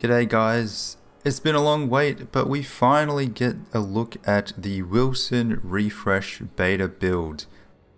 G'day guys, it's been a long wait, but we finally get a look at the Wilson Refresh beta build.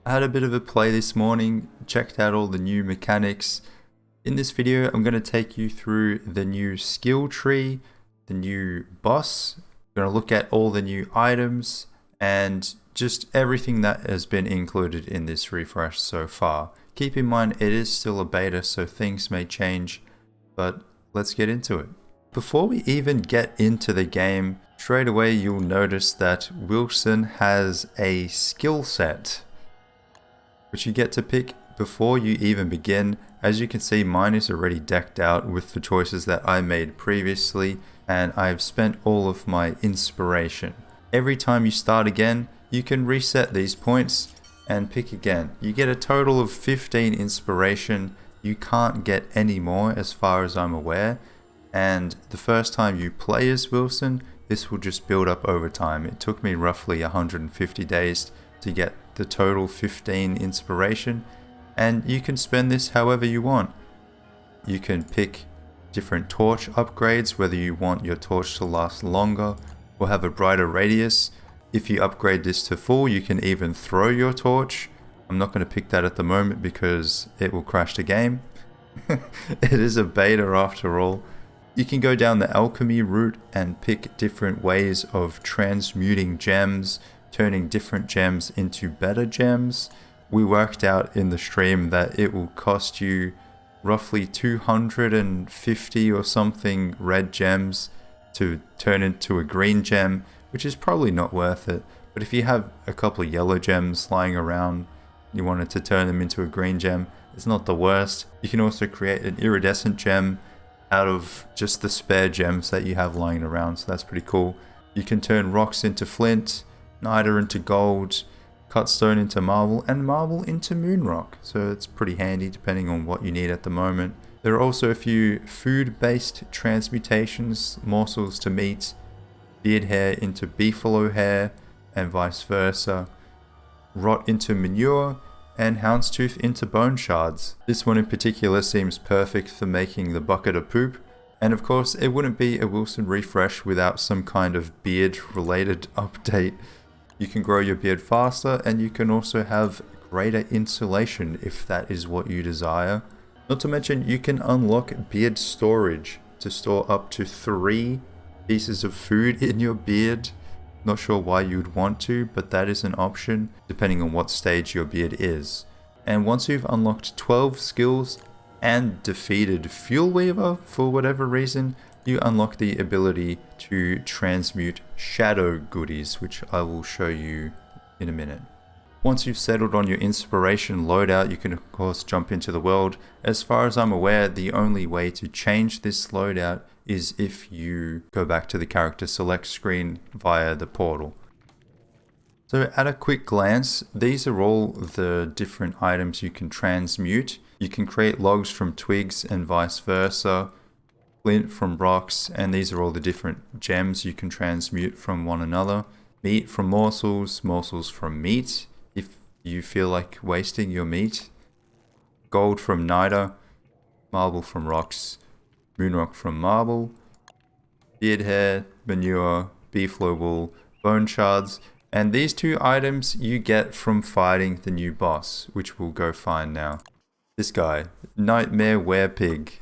I had a bit of a play this morning, checked out all the new mechanics. In this video, I'm going to take you through the new skill tree, the new boss. I'm going to look at all the new items and just everything that has been included in this refresh so far. Keep in mind it is still a beta, so things may change, but let's get into it. Before we even get into the game, straight away you'll notice that Wilson has a skill set, which you get to pick before you even begin. As you can see, mine is already decked out with the choices that I made previously, and I've spent all of my inspiration. Every time you start again, you can reset these points and pick again. You get a total of 15 inspiration. You can't get any more as far as I'm aware. And the first time you play as Wilson, this will just build up over time. It took me roughly 150 days to get the total 15 inspiration. And you can spend this however you want. You can pick different torch upgrades, whether you want your torch to last longer or have a brighter radius. If you upgrade this to full, you can even throw your torch. I'm not going to pick that at the moment because it will crash the game. It is a beta after all. You can go down the alchemy route and pick different ways of transmuting gems, turning different gems into better gems. We worked out in the stream that it will cost you roughly 250 or something red gems to turn into a green gem, which is probably not worth it. But if you have a couple of yellow gems lying around, you wanted to turn them into a green gem, it's not the worst. You can also create an iridescent gem out of just the spare gems that you have lying around, so that's pretty cool. You can turn rocks into flint, niter into gold, cut stone into marble, and marble into moon rock, so it's pretty handy depending on what you need at the moment. There are also a few food-based transmutations, morsels to meat, beard hair into beefalo hair, and vice versa, rot into manure, and houndstooth into bone shards. This one in particular seems perfect for making the bucket of poop, and of course it wouldn't be a Wilson refresh without some kind of beard related update. You can grow your beard faster, and you can also have greater insulation if that is what you desire. Not to mention you can unlock beard storage to store up to 3 pieces of food in your beard. Not sure why you'd want to, but that is an option depending on what stage your beard is. And once you've unlocked 12 skills and defeated Fuel Weaver for whatever reason, you unlock the ability to transmute shadow goodies, which I will show you in a minute. Once you've settled on your inspiration loadout, you can of course jump into the world. As far as I'm aware, the only way to change this loadout is if you go back to the character select screen via the portal. So at a quick glance, these are all the different items you can transmute. You can create logs from twigs and vice versa, flint from rocks, and these are all the different gems you can transmute from one another. Meat from morsels, morsels from meat, if you feel like wasting your meat. Gold from niter, marble from rocks, moonrock from marble, beard hair, manure, beefalo wool, bone shards, and these 2 items you get from fighting the new boss, which we'll go find now. This guy, Nightmare Werepig.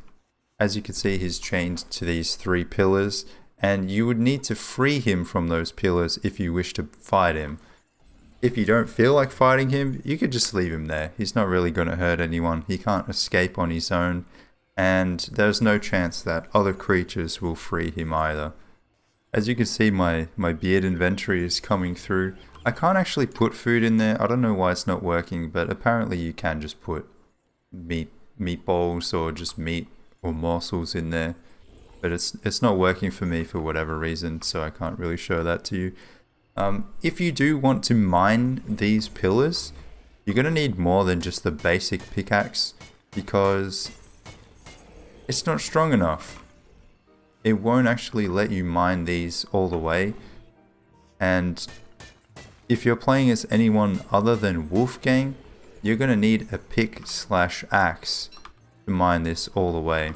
As you can see, he's chained to these 3 pillars, and you would need to free him from those pillars if you wish to fight him. If you don't feel like fighting him, you could just leave him there. He's not really going to hurt anyone. He can't escape on his own. And there's no chance that other creatures will free him either. As you can see, my beard inventory is coming through. I can't actually put food in there. I don't know why it's not working, but apparently you can just put meatballs or just meat or morsels in there. But it's not working for me for whatever reason, so I can't really show that to you. If you do want to mine these pillars, you're going to need more than just the basic pickaxe, because it's not strong enough. It won't actually let you mine these all the way. And if you're playing as anyone other than Wolfgang, you're going to need a pick/axe to mine this all the way.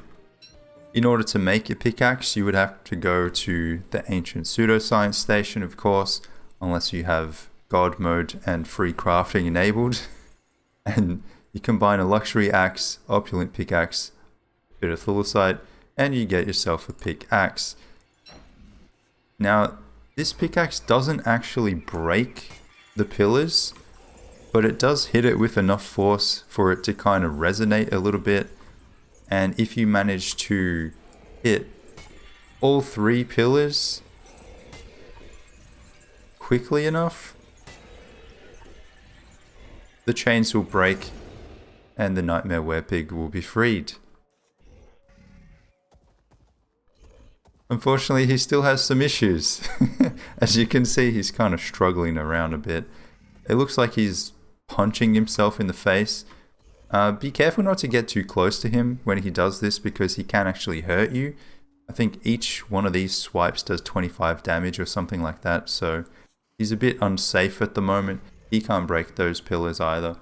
In order to make a pickaxe, you would have to go to the ancient pseudoscience station, of course, unless you have God mode and free crafting enabled. And you combine a luxury axe, opulent pickaxe, a bit of thulicite, and you get yourself a pickaxe. Now, this pickaxe doesn't actually break the pillars, but it does hit it with enough force for it to kind of resonate a little bit. And if you manage to hit all 3 pillars quickly enough, the chains will break and the Nightmare Werepig will be freed. Unfortunately, he still has some issues. As you can see, he's kind of struggling around a bit. It looks like he's punching himself in the face. Be careful not to get too close to him when he does this, because he can actually hurt you. I think each one of these swipes does 25 damage or something like that, so he's a bit unsafe at the moment. He can't break those pillars either.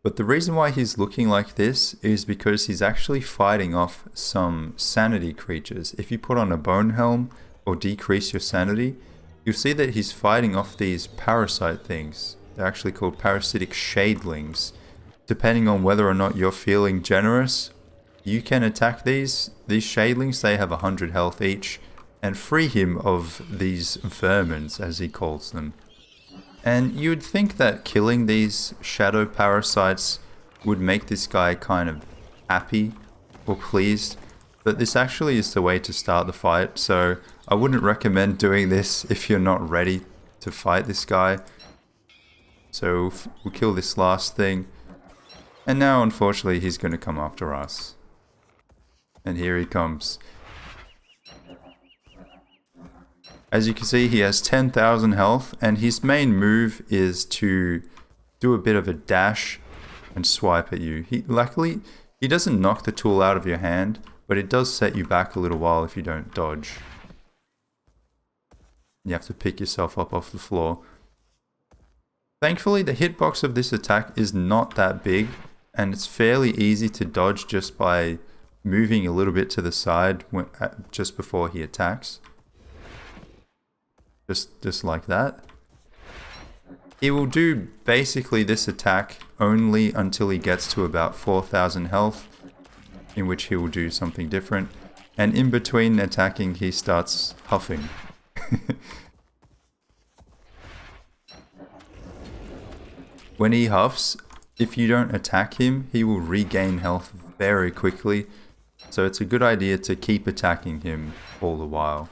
But the reason why he's looking like this is because he's actually fighting off some sanity creatures. If you put on a bone helm or decrease your sanity, you'll see that he's fighting off these parasite things. They're actually called parasitic shadlings. Depending on whether or not you're feeling generous, you can attack these shadlings. They have 100 health each, and free him of these vermins, as he calls them. And you would think that killing these shadow parasites would make this guy kind of happy or pleased, but this actually is the way to start the fight, so I wouldn't recommend doing this if you're not ready to fight this guy. So we'll kill this last thing. And now, unfortunately, he's going to come after us. And here he comes. As you can see, he has 10,000 health, and his main move is to do a bit of a dash and swipe at you. Luckily, he doesn't knock the tool out of your hand, but it does set you back a little while if you don't dodge. You have to pick yourself up off the floor. Thankfully, the hitbox of this attack is not that big, and it's fairly easy to dodge just by moving a little bit to the side just before he attacks. Just like that. He will do basically this attack only until he gets to about 4,000 health, in which he will do something different. And in between attacking, he starts huffing. When he huffs, if you don't attack him, he will regain health very quickly. So it's a good idea to keep attacking him all the while.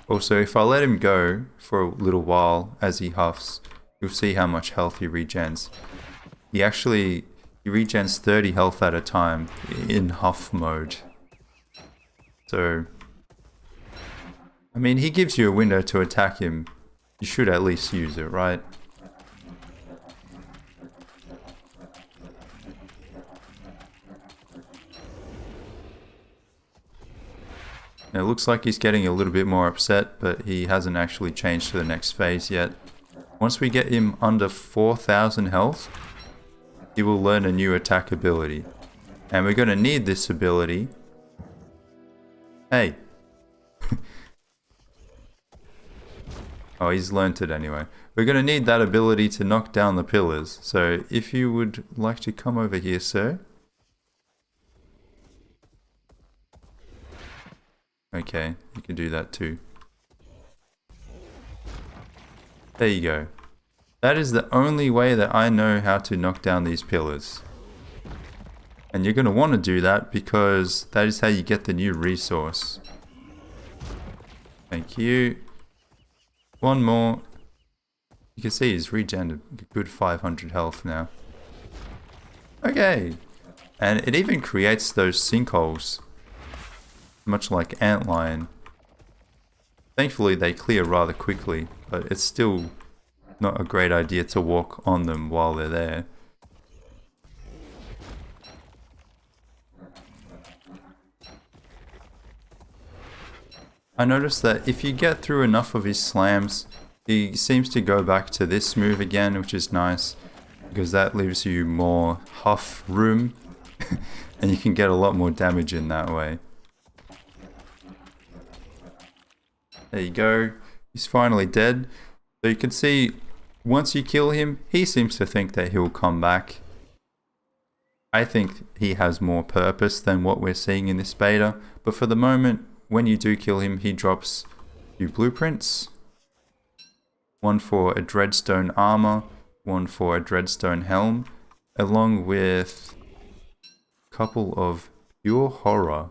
Also, if I let him go for a little while as he huffs, you'll see how much health he regens. He regens 30 health at a time in huff mode. So, I mean, he gives you a window to attack him. You should at least use it, right? Now, it looks like he's getting a little bit more upset, but he hasn't actually changed to the next phase yet. Once we get him under 4,000 health, he will learn a new attack ability. And we're going to need this ability. Hey. Oh, he's learnt it anyway. We're going to need that ability to knock down the pillars. So if you would like to come over here, sir. Okay, you can do that too. There you go. That is the only way that I know how to knock down these pillars. And you're going to want to do that because that is how you get the new resource. Thank you. One more. You can see he's regenerated a good 500 health now. Okay. And it even creates those sinkholes. Much like antlion. Thankfully they clear rather quickly, but it's still not a great idea to walk on them while they're there. I noticed that if you get through enough of his slams, he seems to go back to this move again, which is nice, because that leaves you more huff room. and you can get a lot more damage in that way. There you go. He's finally dead. So you can see, once you kill him, he seems to think that he'll come back. I think he has more purpose than what we're seeing in this beta. But for the moment, when you do kill him, he drops a few blueprints. One for a dreadstone armor, one for a dreadstone helm, along with a couple of pure horror,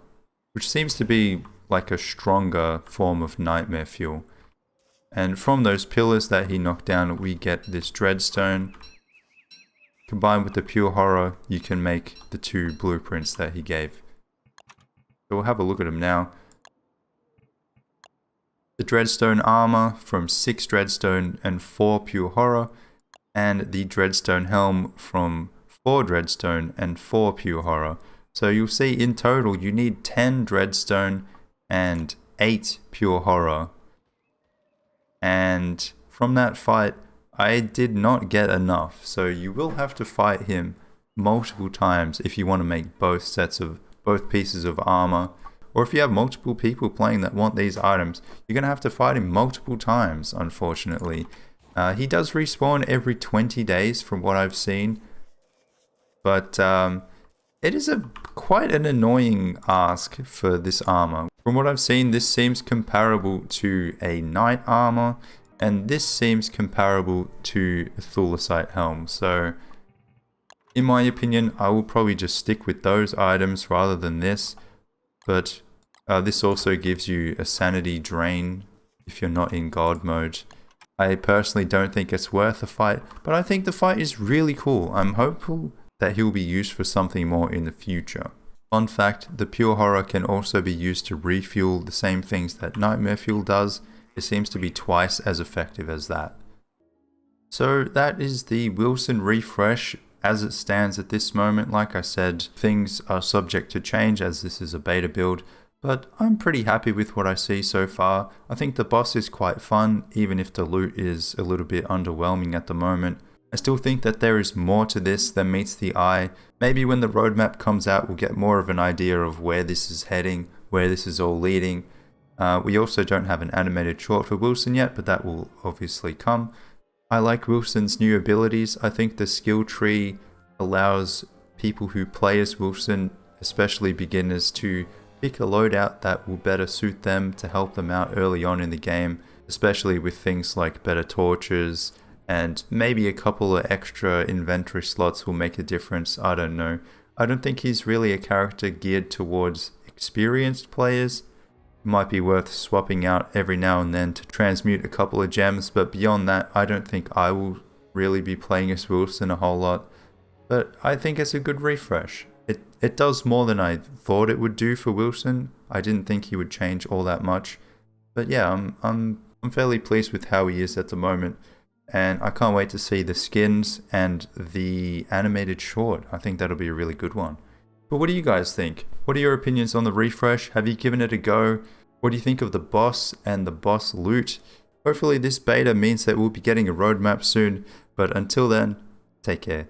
which seems to be like a stronger form of nightmare fuel. And from those pillars that he knocked down, we get this dreadstone. Combined with the pure horror, you can make the 2 blueprints that he gave. So we'll have a look at them now. The dreadstone armor from 6 dreadstone and 4 pure horror, and the dreadstone helm from 4 dreadstone and 4 pure horror. So you'll see in total you need 10 dreadstone and 8 pure horror. And from that fight, I did not get enough, so you will have to fight him multiple times if you want to make both pieces of armor. Or if you have multiple people playing that want these items, you're going to have to fight him multiple times, unfortunately. He does respawn every 20 days from what I've seen. But it is quite an annoying ask for this armor. From what I've seen, this seems comparable to a knight armor. And this seems comparable to a Thulecite helm. So, in my opinion, I will probably just stick with those items rather than this. But this also gives you a sanity drain if you're not in God mode. I personally don't think it's worth a fight, but I think the fight is really cool. I'm hopeful that he'll be used for something more in the future. Fun fact, the pure horror can also be used to refuel the same things that nightmare fuel does. It seems to be twice as effective as that. So that is the Wilson refresh as it stands at this moment. Like I said, things are subject to change as this is a beta build, but I'm pretty happy with what I see so far. I think the boss is quite fun, even if the loot is a little bit underwhelming at the moment. I still think that there is more to this than meets the eye. Maybe when the roadmap comes out, we'll get more of an idea of where this is heading, where this is all leading. We also don't have an animated short for Wilson yet, but that will obviously come. I like Wilson's new abilities. I think the skill tree allows people who play as Wilson, especially beginners, to pick a loadout that will better suit them to help them out early on in the game, especially with things like better torches, and maybe a couple of extra inventory slots will make a difference. I don't know. I don't think he's really a character geared towards experienced players. Might be worth swapping out every now and then to transmute a couple of gems, but beyond that, I don't think I will really be playing as Wilson a whole lot. But I think it's a good refresh. It does more than I thought it would do for Wilson. I didn't think he would change all that much. But yeah, I'm fairly pleased with how he is at the moment. And I can't wait to see the skins and the animated short. I think that'll be a really good one. But what do you guys think? What are your opinions on the refresh? Have you given it a go? What do you think of the boss and the boss loot? Hopefully this beta means that we'll be getting a roadmap soon. But until then, take care.